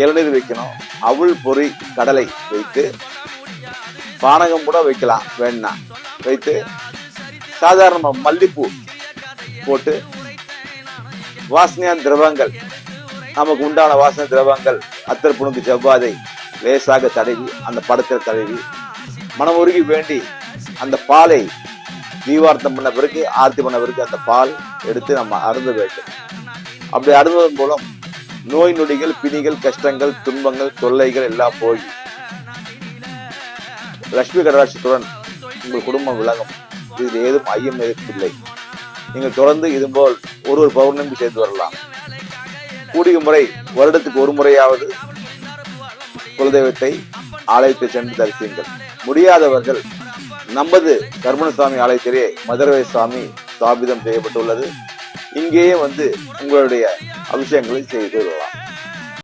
இளநீர் வைக்கணும், அவுள் பொறி கடலை வைத்து பானகம் கூட வைக்கலாம் வேணா வைத்து சாதாரண மல்லிப்பூ போட்டு வாசனையான திரவங்கள், நமக்கு உண்டான வாசனை திரவங்கள் அத்தர் புணுக்கு செவ்வாதை லேசாக தடவி அந்த படத்தில் தடவி மனமுருகி வேண்டி அந்த பாலை தீவார்த்தம் பண்ண பிறகு ஆர்த்தி பண்ண பிறகு அந்த பால் எடுத்து நம்ம அருந்த வேண்டும். அப்படி அருந்துவதன் மூலம் நோய் நொடிகள், பிணிகள், கஷ்டங்கள், துன்பங்கள், தொல்லைகள் எல்லாம் போய் லட்சுமி கடாட்சத்துடன் உங்கள் குடும்பம் விலகும். இதில் ஏதும் ஐயம் இல்லை. நீங்கள் தொடர்ந்து இதுபோல் ஒரு பௌர்ணமி செய்து வரலாம். கூடிய முறை வருடத்துக்கு ஒரு முறையாவது குலதெய்வத்தை ஆலயத்தை சென்று தரிசியுங்கள். முடியாதவர்கள் நமது கருமணசாமி ஆலயத்திலே மதுரை சுவாமி ஸ்தாபிதம் செய்யப்பட்டுள்ளது. இங்கேயே வந்து உங்களுடைய அபிஷேகங்களை செய்து கொள்ளலாம்.